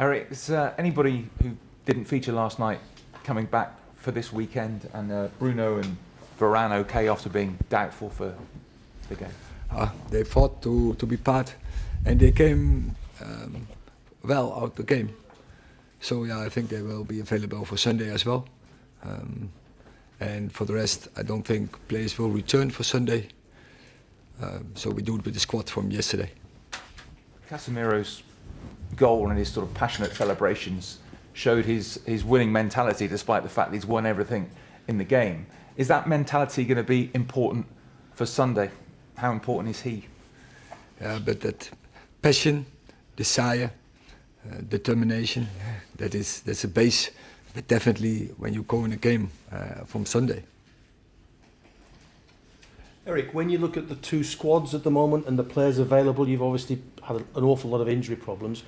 Erik, is anybody who didn't feature last night coming back for this weekend, and Bruno and Varane okay after being doubtful for the game? They fought to be part, and they came well out the game. So I think they will be available for Sunday as well. And for the rest, I don't think players will return for Sunday. So we do it with the squad from yesterday. Casemiro's goal and his sort of passionate celebrations showed his winning mentality, despite the fact that he's won everything in the game. Is that mentality going to be important for Sunday? How important is he? Yeah, but that passion, desire, determination, that's a base. But definitely when you go in a game from Sunday. Erik, when you look at the two squads at the moment and the players available, you've obviously had an awful lot of injury problems.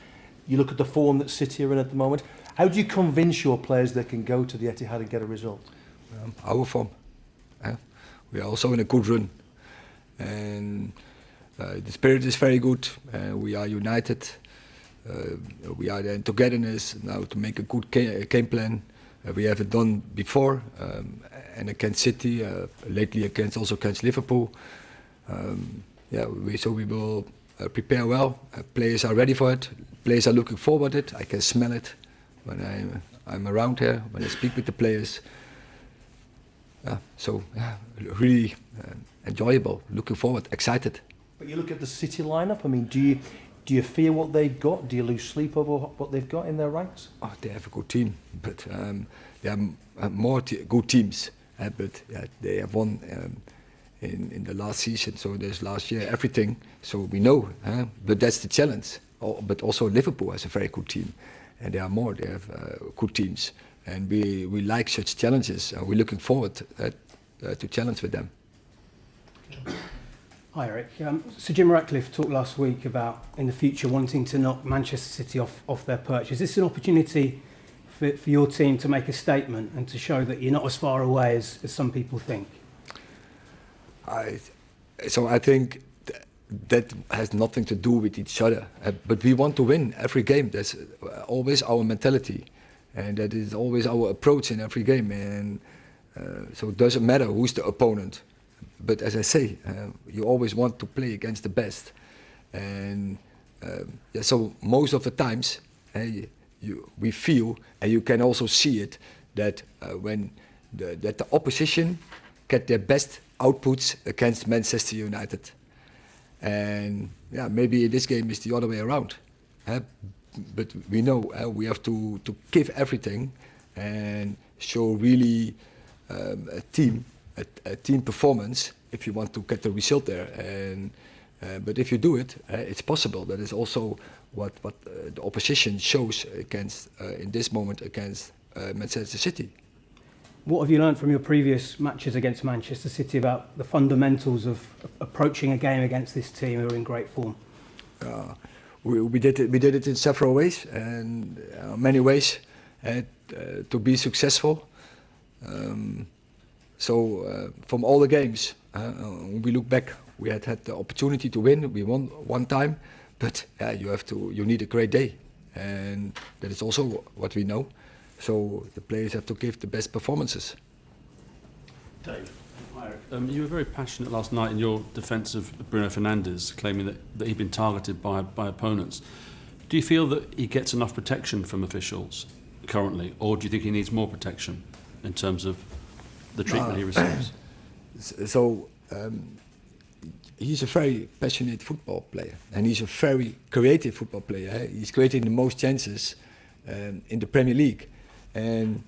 You look at the form that City are in at the moment. How do you convince your players they can go to the Etihad and get a result? Our form. We are also in a good run. And the spirit is very good. We are united. We are in togetherness now to make a good game plan. We have it done before, and against City, lately against Liverpool. So we will prepare well. Players are ready for it. Players are looking forward to it. I can smell it when I'm around here, when I speak with the players. Really enjoyable. Looking forward, excited. But you look at the City lineup. I mean, do you fear what they've got? Do you lose sleep over what they've got in their ranks? Oh, they have a good team, but there are more good teams. But they have won in the last season, so there's last year everything. So we know, but that's the challenge. But also Liverpool has a very good team, and there are more. They have good teams, and we like such challenges. And we're looking forward to challenge with them. Hi Erik. Sir Jim Ratcliffe talked last week about in the future wanting to knock Manchester City off their perch. Is this an opportunity for your team to make a statement and to show that you're not as far away as some people think? I think that has nothing to do with each other. But we want to win every game. That's always our mentality, and that is always our approach in every game. And so it doesn't matter who's the opponent. But as I say, you always want to play against the best, and so most of the times we feel, and you can also see it, that when the opposition get their best outputs against Manchester United, and maybe this game is the other way around. But we know we have to give everything and show really a team performance if you want to get the result there. And but if you do it, it's possible. That is also what the opposition shows against in this moment against Manchester City. What have you learned from your previous matches against Manchester City about the fundamentals of approaching a game against this team who are in great form? We did it in several ways, and many ways to be successful. From all the games, when we look back, we had the opportunity to win. We won one time, but you need a great day, and that is also what we know. So the players have to give the best performances. Dave. You were very passionate last night in your defence of Bruno Fernandes, claiming that he'd been targeted by opponents. Do you feel that he gets enough protection from officials currently, or do you think he needs more protection in terms of the treatment he receives? He's a very passionate football player, and he's a very creative football player. He's creating the most chances in the Premier League, and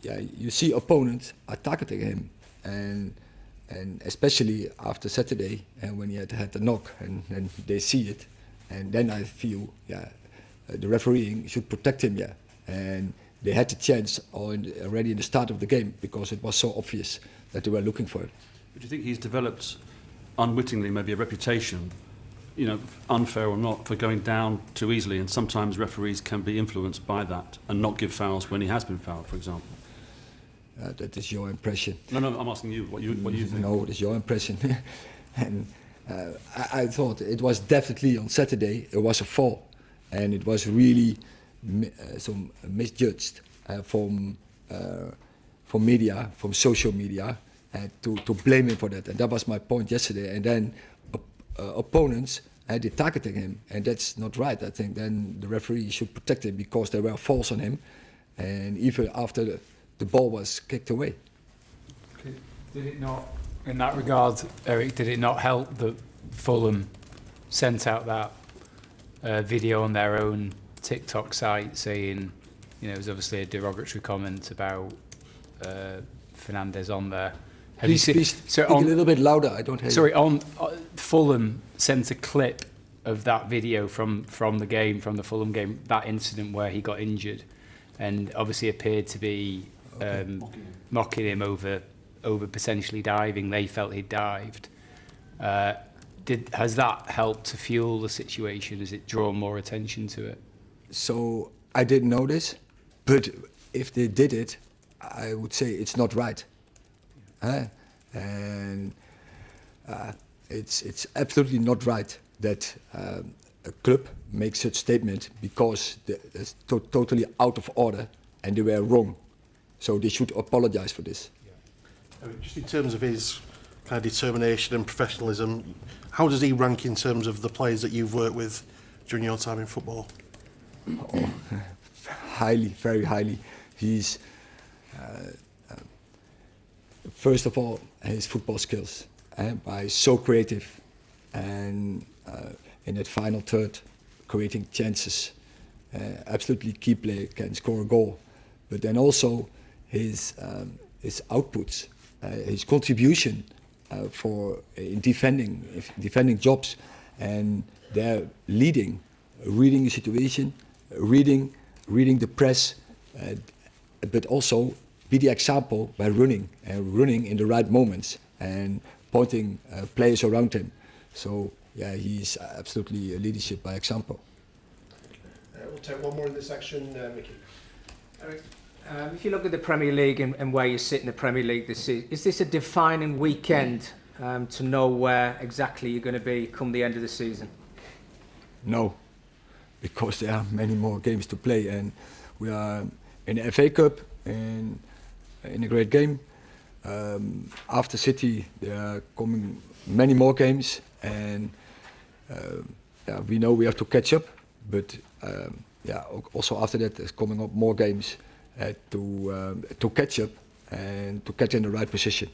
you see opponents are targeting him, and especially after Saturday, and when he had the knock, and they see it, and then I feel the refereeing should protect him, and they had the chance already in the start of the game because it was so obvious that they were looking for it. But do you think he's developed unwittingly maybe a reputation, unfair or not, for going down too easily, and sometimes referees can be influenced by that and not give fouls when he has been fouled, for example? That is your impression. No, I'm asking you what you think. No, it's your impression. And I thought it was definitely on Saturday, it was a foul. and it was really misjudged from media, from social media, to blame him for that. And that was my point yesterday. And then opponents they targeting him, and that's not right. I think then the referee should protect him because they were false on him, and even after the ball was kicked away. Did it not, in that regard, Erik, did it not help that Fulham sent out that video on their own TikTok site saying, it was obviously a derogatory comment about Fernandes on there. Please speak a little bit louder. I don't hear you. Sorry, Fulham sent a clip of that video from the game, from the Fulham game, that incident where he got injured, and obviously appeared to be mocking him over potentially diving. They felt he'd dived. Has that helped to fuel the situation? Has it drawn more attention to it? So I didn't know this, but if they did it, I would say it's not right. And it's absolutely not right that a club makes such statement because it's totally out of order and they were wrong. So they should apologize for this. Just in terms of his kind of determination and professionalism, how does he rank in terms of the players that you've worked with during your time in football? Oh, highly, very highly. He's first of all his football skills, by so creative, and in that final third, creating chances, absolutely key play, can score a goal, but then also his outputs, his contribution in defending jobs, and they're reading the situation, reading the press, but also be the example by running in the right moments and pointing players around him. So yeah, he's absolutely a leadership by example. We'll take one more in this section, Mickey. Erik, if you look at the Premier League and where you sit in the Premier League this season, is this a defining weekend to know where exactly you're going to be come the end of the season? No, because there are many more games to play, and we are in the FA Cup and in a great game. After City, there are coming many more games, and we know we have to catch up. But also after that, there's coming up more games to catch up and to get in the right position.